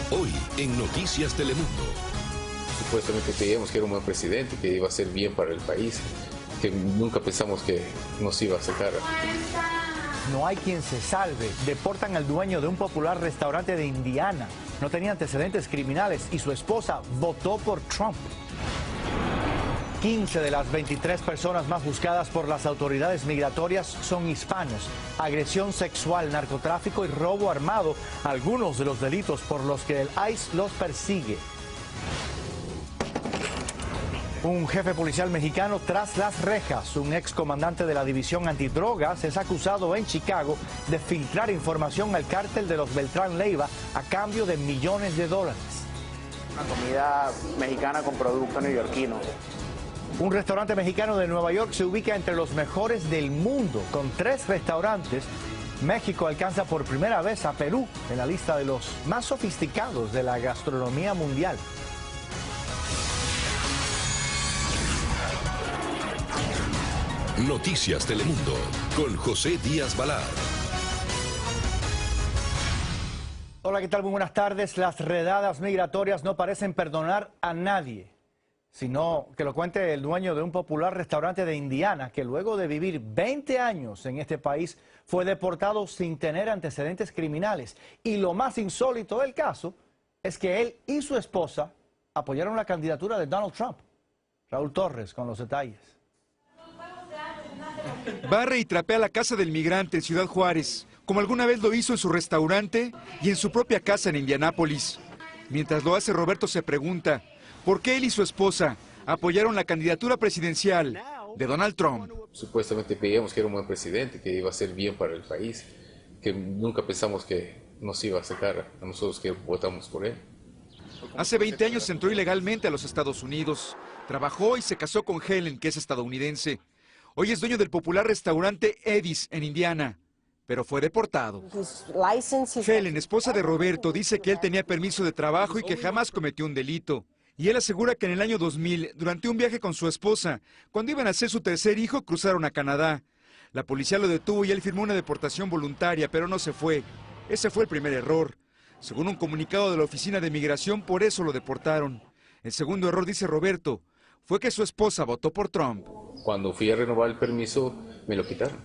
Hoy en Noticias Telemundo. Supuestamente creíamos que era un buen presidente, que iba a hacer bien para el país, que nunca pensamos que nos iba a sacar. No hay quien se salve. Deportan al dueño de un popular restaurante de Indiana. No tenía antecedentes criminales y su esposa votó por Trump. 15 de las 23 personas más buscadas por las autoridades migratorias son hispanos. Agresión sexual, narcotráfico y robo armado, algunos de los delitos por los que el ICE los persigue. Un jefe policial mexicano tras las rejas. Un excomandante de la división antidrogas es acusado en Chicago de filtrar información al cártel de los Beltrán Leiva a cambio de millones de dólares. Una comida mexicana con producto neoyorquino. Un restaurante mexicano de Nueva York se ubica entre los mejores del mundo. Con 3 restaurantes, México alcanza por primera vez a Perú en la lista de los más sofisticados de la gastronomía mundial. Noticias Telemundo con José Díaz Balart. Hola, ¿qué tal? Muy buenas tardes. Las redadas migratorias no parecen perdonar a nadie, sino que lo cuente el dueño de un popular restaurante de Indiana, que luego de vivir 20 años en este país fue deportado sin tener antecedentes criminales. Y lo más insólito del caso es que él y su esposa apoyaron la candidatura de Donald Trump. Raúl Torres con los detalles. Barre y trapea la casa del migrante en Ciudad Juárez, como alguna vez lo hizo en su restaurante y en su propia casa en Indianápolis. Mientras lo hace, Roberto se pregunta por qué él y su esposa apoyaron la candidatura presidencial de Donald Trump. Supuestamente creíamos que era un buen presidente, que iba a hacer bien para el país, que nunca pensamos que nos iba a sacar a nosotros que votamos por él. Hace 20 años entró ilegalmente a los Estados Unidos, trabajó y se casó con Helen, que es estadounidense. Hoy es dueño del popular restaurante Eddie's en Indiana, pero fue deportado. Helen, esposa de Roberto, dice que él tenía permiso de trabajo y que jamás cometió un delito. Y él asegura que en el año 2000, durante un viaje con su esposa, cuando iban a hacer su tercer hijo, cruzaron a Canadá. La policía lo detuvo y él firmó una deportación voluntaria, pero no se fue. Ese fue el primer error. Según un comunicado de la Oficina de Migración, por eso lo deportaron. El segundo error, dice Roberto, fue que su esposa votó por Trump. Cuando fui a renovar el permiso, me lo quitaron.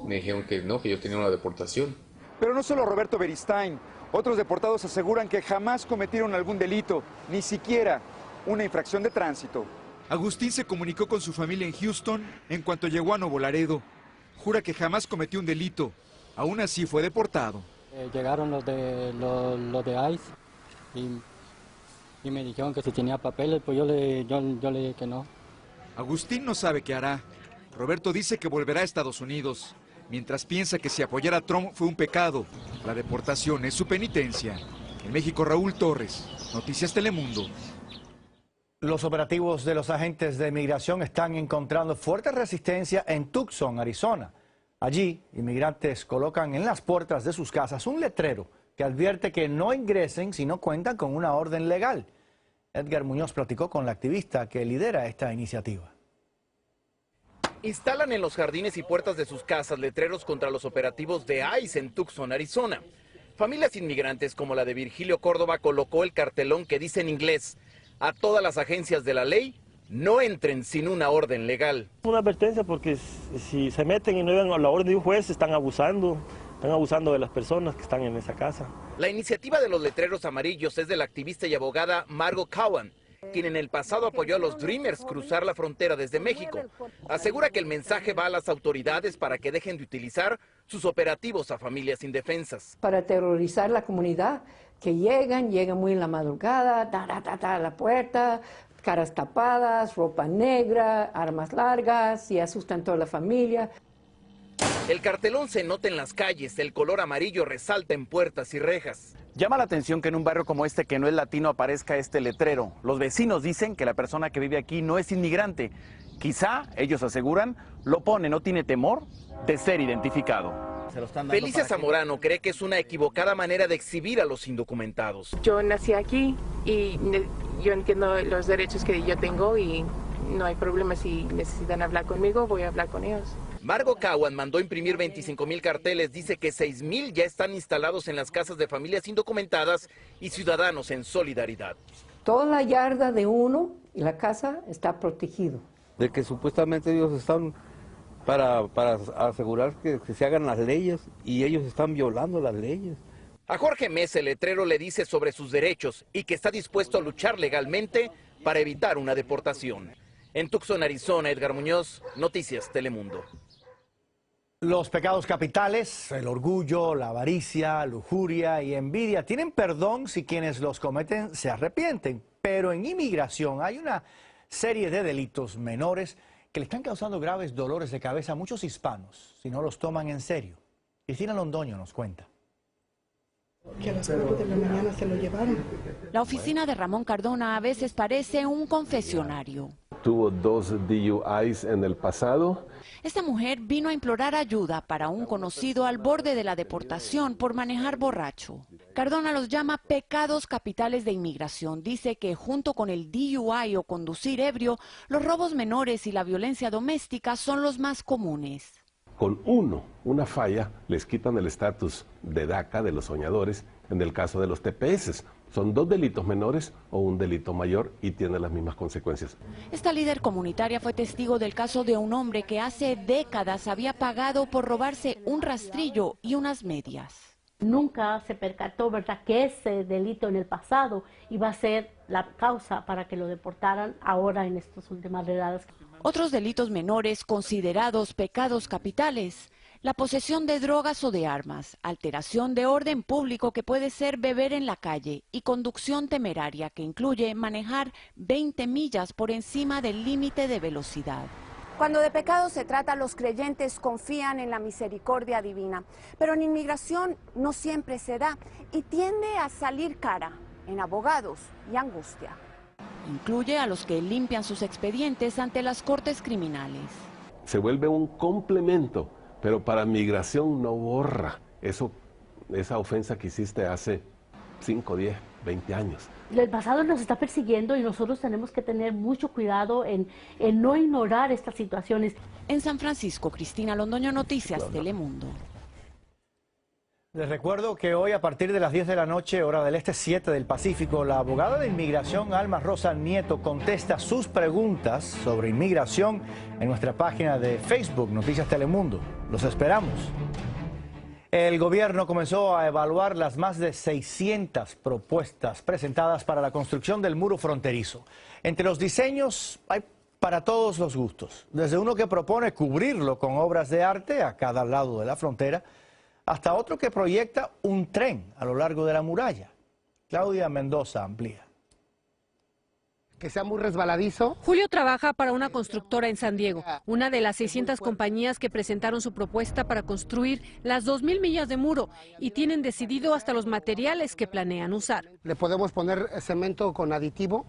Me dijeron que no, que yo tenía una deportación. Pero no solo Roberto Beristain, otros deportados aseguran que jamás cometieron algún delito, ni siquiera una infracción de tránsito. Agustín se comunicó con su familia en Houston en cuanto llegó a Nuevo Laredo. Jura que jamás cometió un delito, aún así fue deportado. Llegaron los de ICE y me dijeron que si tenía papeles, pues yo le dije que no. Agustín no sabe qué hará. Roberto dice que volverá a Estados Unidos, mientras piensa que si apoyar a Trump fue un pecado, la deportación es su penitencia. En México, Raúl Torres, Noticias Telemundo. Los operativos de los agentes de migración están encontrando fuerte resistencia en Tucson, Arizona. Allí, inmigrantes colocan en las puertas de sus casas un letrero que advierte que no ingresen si no cuentan con una orden legal. Edgar Muñoz platicó con la activista que lidera esta iniciativa. Instalan en los jardines y puertas de sus casas letreros contra los operativos de ICE en Tucson, Arizona. Familias inmigrantes como la de Virgilio Córdoba colocó el cartelón que dice en inglés: a todas las agencias de la ley, no entren sin una orden legal. Una advertencia porque si se meten y no llegan a la orden de un juez, están abusando de las personas que están en esa casa. La iniciativa de los letreros amarillos es de la activista y abogada Margot Cowan, quien en el pasado apoyó a los Dreamers cruzar la frontera desde México. Asegura que el mensaje va a las autoridades para que dejen de utilizar sus operativos a familias indefensas. Para aterrorizar la comunidad, que llegan muy en la madrugada, a la puerta, caras tapadas, ropa negra, armas largas y asustan a toda la familia. El cartelón se nota en las calles, el color amarillo resalta en puertas y rejas. Llama la atención que en un barrio como este, que no es latino, aparezca este letrero. Los vecinos dicen que la persona que vive aquí no es inmigrante. Quizá, ellos aseguran, lo pone, no tiene temor de ser identificado. Felicia Zamorano cree que es una equivocada manera de exhibir a los indocumentados. Yo nací aquí y yo entiendo los derechos que yo tengo y no hay problema. Si necesitan hablar conmigo, voy a hablar con ellos. Margot Cowan mandó imprimir 25,000 carteles. Dice que 6,000 ya están instalados en las casas de familias indocumentadas y ciudadanos en solidaridad. Toda la yarda de uno y la casa está protegido. De que supuestamente ellos están para asegurar que se hagan las leyes y ellos están violando las leyes. A Jorge Mesa, el letrero le dice sobre sus derechos y que está dispuesto a luchar legalmente para evitar una deportación. En Tucson, Arizona, Edgar Muñoz, Noticias Telemundo. Los pecados capitales, el orgullo, la avaricia, lujuria y envidia tienen perdón si quienes los cometen se arrepienten. Pero en inmigración hay una serie de delitos menores que le están causando graves dolores de cabeza a muchos hispanos si no los toman en serio. Cristina Londoño nos cuenta. Que a las 4 de la mañana se lo llevaron. La oficina de Ramón Cardona a veces parece un confesionario. Tuvo 2 DUIs en el pasado. Esta mujer vino a implorar ayuda para un conocido al borde de la deportación por manejar borracho. Cardona los llama pecados capitales de inmigración. Dice que junto con el DUI o conducir ebrio, los robos menores y la violencia doméstica son los más comunes. Con una falla, les quitan el estatus de DACA, de los soñadores, en el caso de los TPS. Son 2 delitos menores o un delito mayor y tiene las mismas consecuencias. Esta líder comunitaria fue testigo del caso de un hombre que hace décadas había pagado por robarse un rastrillo y unas medias. Nunca se percató, ¿verdad?, que ese delito en el pasado iba a ser la causa para que lo deportaran ahora en estas últimas redadas. Otros delitos menores considerados pecados capitales: la posesión de drogas o de armas, alteración de orden público que puede ser beber en la calle y conducción temeraria que incluye manejar 20 millas por encima del límite de velocidad. Cuando de pecado se trata, los creyentes confían en la misericordia divina, pero en inmigración no siempre se da y tiende a salir cara en abogados y angustia. Incluye a los que limpian sus expedientes ante las cortes criminales. Se vuelve un complemento, pero para migración no borra esa ofensa que hiciste hace 5, 10, 20 años. El pasado nos está persiguiendo y nosotros tenemos que tener mucho cuidado en no ignorar estas situaciones. En San Francisco, Cristina Londoño, Noticias Telemundo. Les recuerdo que hoy a partir de las 10 de la noche, hora del este, 7 del Pacífico, la abogada de inmigración Alma Rosa Nieto contesta sus preguntas sobre inmigración en nuestra página de Facebook, Noticias Telemundo. Los esperamos. El gobierno comenzó a evaluar las más de 600 propuestas presentadas para la construcción del muro fronterizo. Entre los diseños hay para todos los gustos, desde uno que propone cubrirlo con obras de arte a cada lado de la frontera, hasta otro que proyecta un tren a lo largo de la muralla. Claudia Mendoza amplía. Que sea muy resbaladizo. Julio trabaja para una constructora en San Diego, una de las 600 compañías que presentaron su propuesta para construir las 2,000 millas de muro y tienen decidido hasta los materiales que planean usar. Le podemos poner cemento con aditivo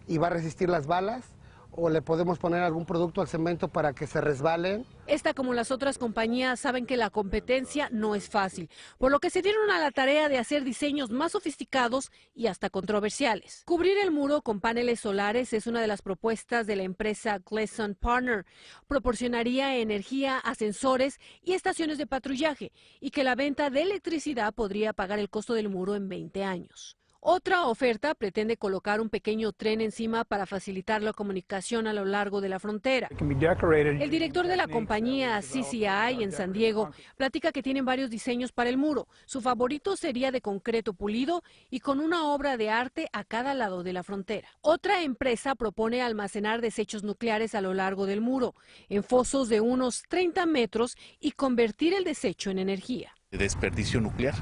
y va a resistir las balas, o le podemos poner algún producto al cemento para que se resbalen. Esta, como las otras compañías, saben que la competencia no es fácil, por lo que se dieron a la tarea de hacer diseños más sofisticados y hasta controversiales. Cubrir el muro con paneles solares es una de las propuestas de la empresa Gleason Partner. Proporcionaría energía a sensores y estaciones de patrullaje, y que la venta de electricidad podría pagar el costo del muro en 20 años. Otra oferta pretende colocar un pequeño tren encima para facilitar la comunicación a lo largo de la frontera. El director de la compañía CCI en San Diego platica que tienen varios diseños para el muro. Su favorito sería de concreto pulido y con una obra de arte a cada lado de la frontera. Otra empresa propone almacenar desechos nucleares a lo largo del muro, en fosos de unos 30 metros, y convertir el desecho en energía. Desperdicio nuclear,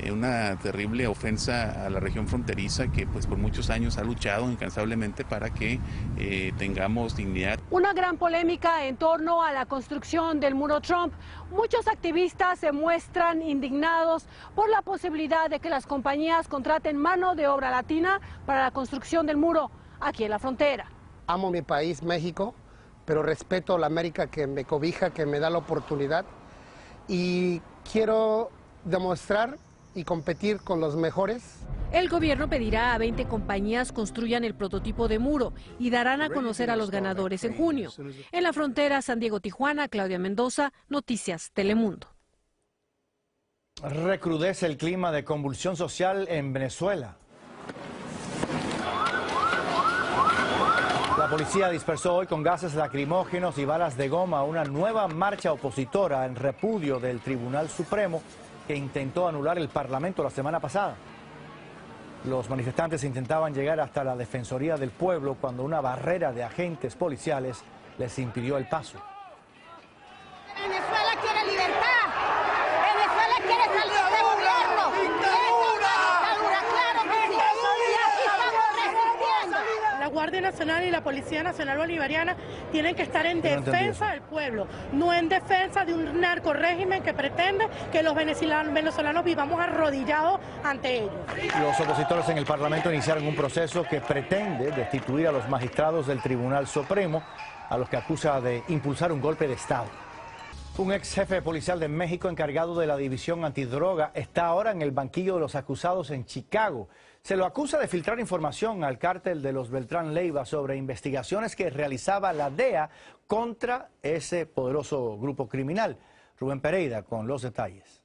una terrible ofensa a la región fronteriza que pues por muchos años ha luchado incansablemente para que tengamos dignidad. Una gran polémica en torno a la construcción del muro Trump. Muchos activistas se muestran indignados por la posibilidad de que las compañías contraten mano de obra latina para la construcción del muro aquí en la frontera. Amo mi país, México, pero respeto a la América que me cobija, que me da la oportunidad, y quiero demostrar y competir con los mejores El gobierno pedirá a 20 compañías construyan el prototipo de muro y darán a conocer a los ganadores en junio. En la frontera San Diego-Tijuana, Claudia Mendoza, Noticias Telemundo. Recrudece el clima de convulsión social en Venezuela. La policía dispersó hoy con gases lacrimógenos y balas de goma una nueva marcha opositora en repudio del Tribunal Supremo que intentó anular el Parlamento la semana pasada. Los manifestantes intentaban llegar hasta la Defensoría del Pueblo cuando una barrera de agentes policiales les impidió el paso. Venezuela quiere libertad. Venezuela quiere salir de gobierno. Dictadura, claro que sí. Y aquí estamos resistiendo. La Guardia Nacional y la Policía Nacional Bolivariana tienen que estar en defensa del pueblo, no en defensa de un narcorrégimen que pretende que los venezolanos vivamos arrodillados ante ellos. Los opositores en el Parlamento iniciaron un proceso que pretende destituir a los magistrados del Tribunal Supremo, a los que acusa de impulsar un golpe de Estado. Un ex jefe policial de México encargado de la división antidroga está ahora en el banquillo de los acusados en Chicago. Se lo acusa de filtrar información al cártel de los Beltrán Leiva sobre investigaciones que realizaba la DEA contra ese poderoso grupo criminal. Rubén Pereira con los detalles.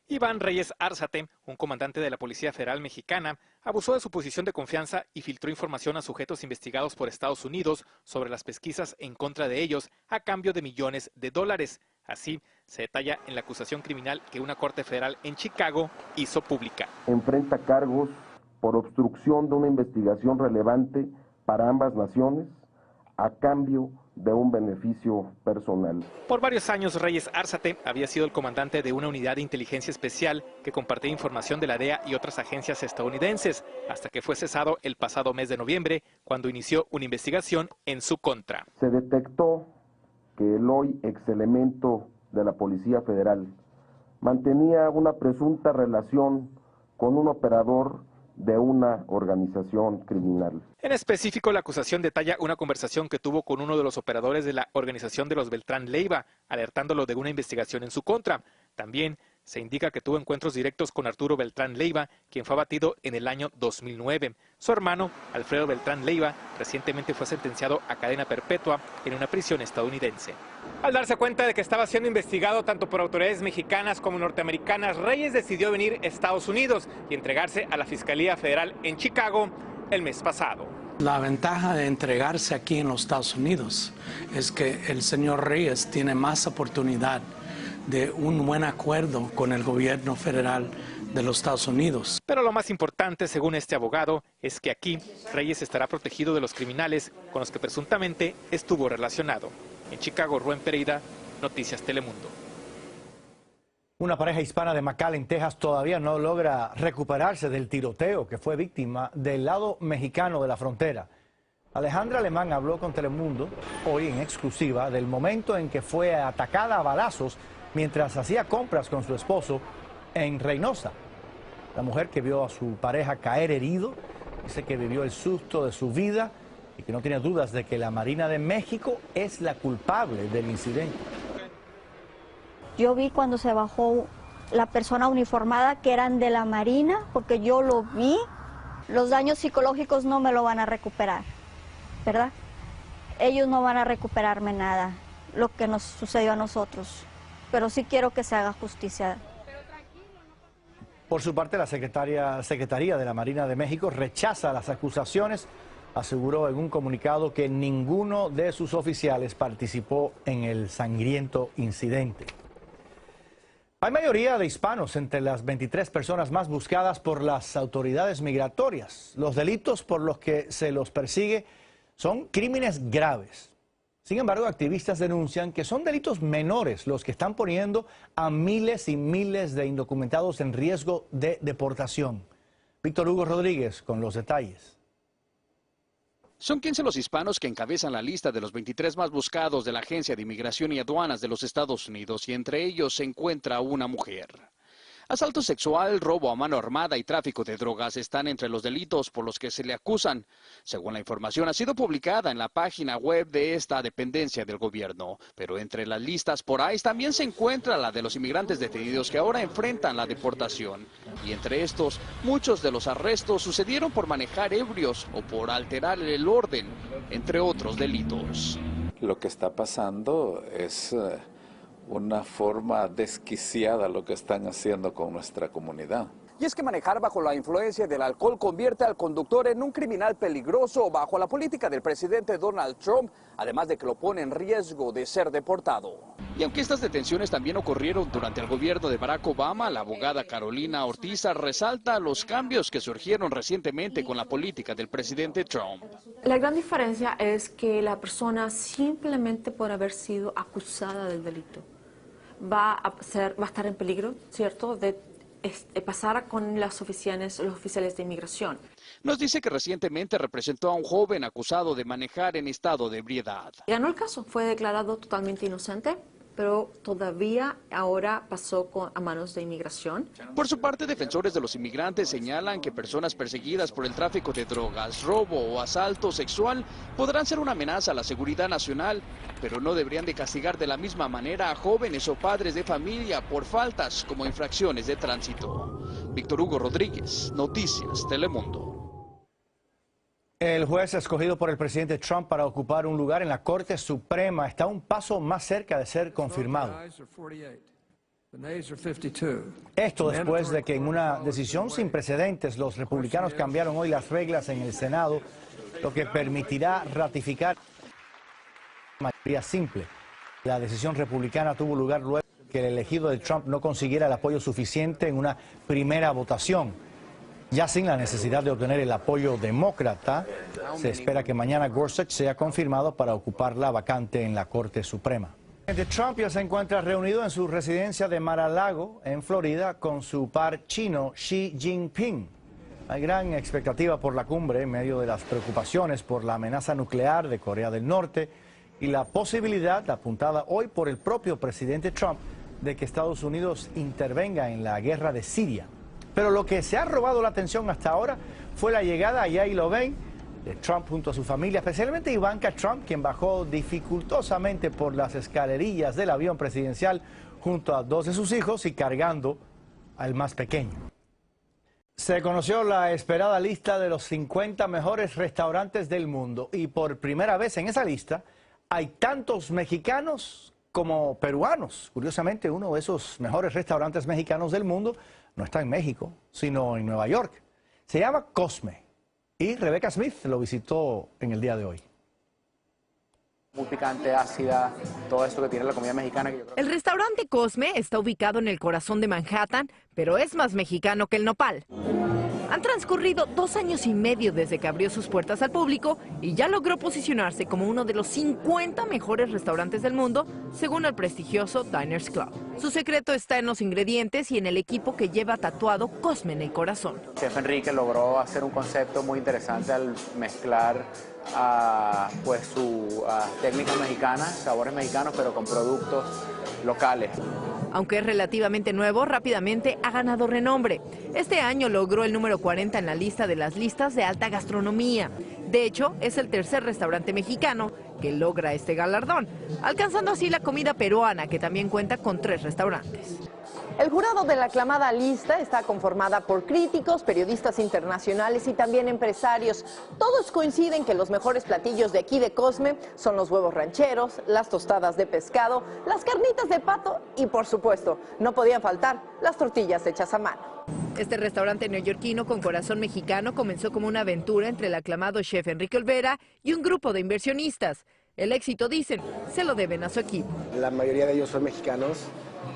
Iván Reyes Árzate, un comandante de la Policía Federal Mexicana, abusó de su posición de confianza y filtró información a sujetos investigados por Estados Unidos sobre las pesquisas en contra de ellos a cambio de millones de dólares. Así se detalla en la acusación criminal que una corte federal en Chicago hizo pública. Enfrenta cargos por obstrucción de una investigación relevante para ambas naciones a cambio de un beneficio personal. Por varios años, Reyes Árzate había sido el comandante de una unidad de inteligencia especial que compartía información de la DEA y otras agencias estadounidenses, hasta que fue cesado el pasado mes de noviembre, cuando inició una investigación en su contra. Se detectó que el hoy exelemento de la Policía Federal mantenía una presunta relación con un operador de una organización criminal. En específico, la acusación detalla una conversación que tuvo con uno de los operadores de la organización de los Beltrán Leiva, alertándolo de una investigación en su contra. También se indica que tuvo encuentros directos con Arturo Beltrán Leiva, quien fue abatido en el año 2009. Su hermano, Alfredo Beltrán Leiva, recientemente fue sentenciado a cadena perpetua en una prisión estadounidense. Al darse cuenta de que estaba siendo investigado tanto por autoridades mexicanas como norteamericanas, Reyes decidió venir a Estados Unidos y entregarse a la Fiscalía Federal en Chicago el mes pasado. La ventaja de entregarse aquí en los Estados Unidos es que el señor Reyes tiene más oportunidad de un buen acuerdo con el gobierno federal de los Estados Unidos. Pero lo más importante, según este abogado, es que aquí Reyes estará protegido de los criminales con los que presuntamente estuvo relacionado. En Chicago, Rubén Pereira, Noticias Telemundo. Una pareja hispana de McAllen, Texas, todavía no logra recuperarse del tiroteo que fue víctima del lado mexicano de la frontera. Alejandra Alemán habló con Telemundo hoy en exclusiva del momento en que fue atacada a balazos mientras hacía compras con su esposo en Reynosa. La mujer, que vio a su pareja caer herido, dice que vivió el susto de su vida y que no tiene dudas de que la Marina de México es la culpable del incidente. Yo vi cuando se bajó la persona uniformada que eran de la Marina, porque yo lo vi. Los daños psicológicos no me lo van a recuperar, ¿verdad? Ellos no van a recuperarme nada, lo que nos sucedió a nosotros. Pero sí quiero que se haga justicia. Por su parte, la Secretaría de la Marina de México rechaza las acusaciones. Aseguró en un comunicado que ninguno de sus oficiales participó en el sangriento incidente. Hay mayoría de hispanos entre las 23 personas más buscadas por las autoridades migratorias. Los delitos por los que se los persigue son crímenes graves. Sin embargo, activistas denuncian que son delitos menores los que están poniendo a miles y miles de indocumentados en riesgo de deportación. Víctor Hugo Rodríguez con los detalles. Son 15 los hispanos que encabezan la lista de los 23 más buscados de la Agencia de Inmigración y Aduanas de los Estados Unidos, y entre ellos se encuentra una mujer. Asalto sexual, robo a mano armada y tráfico de drogas están entre los delitos por los que se le acusan. Según la información, ha sido publicada en la página web de esta dependencia del gobierno. Pero entre las listas por ahí también se encuentra la de los inmigrantes detenidos que ahora enfrentan la deportación. Y entre estos, muchos de los arrestos sucedieron por manejar ebrios o por alterar el orden, entre otros delitos. Lo que está pasando es una forma desquiciada lo que están haciendo con nuestra comunidad. Y es que manejar bajo la influencia del alcohol convierte al conductor en un criminal peligroso bajo la política del presidente Donald Trump, además de que lo pone en riesgo de ser deportado. Y aunque estas detenciones también ocurrieron durante el gobierno de Barack Obama, la abogada Carolina Ortiza resalta los cambios que surgieron recientemente con la política del presidente Trump. La gran diferencia es que la persona simplemente por haber sido acusada del delito va a estar en peligro, ¿cierto?, de pasar con los oficiales de inmigración. Nos dice que recientemente representó a un joven acusado de manejar en estado de ebriedad. Ganó el caso, fue declarado totalmente inocente, pero todavía ahora pasó a manos de inmigración. Por su parte, defensores de los inmigrantes señalan que personas perseguidas por el tráfico de drogas, robo o asalto sexual podrán ser una amenaza a la seguridad nacional, pero no deberían de castigar de la misma manera a jóvenes o padres de familia por faltas como infracciones de tránsito. Víctor Hugo Rodríguez, Noticias Telemundo. El juez escogido por el presidente Trump para ocupar un lugar en la Corte Suprema está un paso más cerca de ser confirmado. Esto después de que en una decisión sin precedentes los republicanos cambiaron hoy las reglas en el Senado, lo que permitirá ratificar mayoría simple. La decisión republicana tuvo lugar luego de que el elegido de Trump no consiguiera el apoyo suficiente en una primera votación. Ya sin la necesidad de obtener el apoyo demócrata, se espera que mañana Gorsuch sea confirmado para ocupar la vacante en la Corte Suprema. El presidente Trump ya se encuentra reunido en su residencia de Mar-a-Lago, en Florida, con su par chino Xi Jinping. Hay gran expectativa por la cumbre en medio de las preocupaciones por la amenaza nuclear de Corea del Norte y la posibilidad, apuntada hoy por el propio presidente Trump, de que Estados Unidos intervenga en la guerra de Siria. Pero lo que se ha robado la atención hasta ahora fue la llegada, allá y lo ven, de Trump junto a su familia, especialmente Ivanka Trump, quien bajó dificultosamente por las escalerillas del avión presidencial junto a dos de sus hijos y cargando al más pequeño. Se conoció la esperada lista de los 50 mejores restaurantes del mundo y por primera vez en esa lista hay tantos mexicanos como peruanos. Curiosamente, uno de esos mejores restaurantes mexicanos del mundo no está en México, sino en Nueva York. Se llama Cosme y Rebecca Smith lo visitó en el día de hoy. Muy picante, ácida, todo esto que tiene la comida mexicana. El restaurante Cosme está ubicado en el corazón de Manhattan, pero es más mexicano que el nopal. Han transcurrido 2 años y medio desde que abrió sus puertas al público y ya logró posicionarse como uno de los 50 mejores restaurantes del mundo, según el prestigioso Diners Club. Su secreto está en los ingredientes y en el equipo que lleva tatuado Cosme en el corazón. Chef Enrique logró hacer un concepto muy interesante al mezclar pues su técnica mexicana, sabores mexicanos, pero con productos locales. Aunque es relativamente nuevo, rápidamente ha ganado renombre. Este año logró el número 40 en la lista de las listas de alta gastronomía. De hecho, es el tercer restaurante mexicano que logra este galardón, alcanzando así la comida peruana, que también cuenta con 3 restaurantes. El jurado de la aclamada lista está conformada por críticos, periodistas internacionales y también empresarios. Todos coinciden que los mejores platillos de aquí de Cosme son los huevos rancheros, las tostadas de pescado, las carnitas de pato y, por supuesto, no podían faltar las tortillas hechas a mano. Este restaurante neoyorquino con corazón mexicano comenzó como una aventura entre el aclamado chef Enrique Olvera y un grupo de inversionistas. El éxito, dicen, se lo deben a su equipo. La mayoría de ellos son mexicanos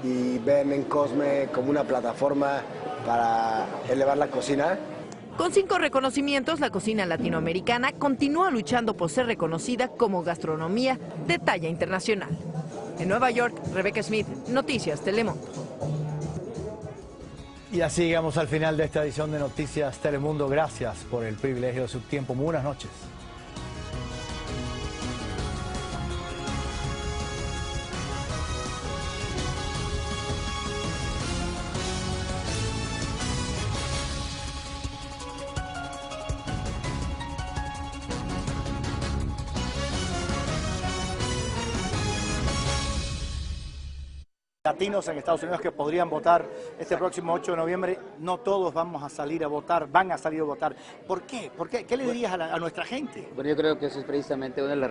y ven en Cosme como una plataforma para elevar la cocina. Con 5 reconocimientos, la cocina latinoamericana continúa luchando por ser reconocida como gastronomía de talla internacional. En Nueva York, Rebecca Smith, Noticias Telemundo. Y así llegamos al final de esta edición de Noticias Telemundo. Gracias por el privilegio de su tiempo. Muy buenas noches. latinos en Estados Unidos que podrían votar este próximo 8 de noviembre. No todos vamos a salir a votar, van a salir a votar. ¿Por qué? ¿Qué le dirías a nuestra gente? Bueno, yo creo que eso es precisamente una de las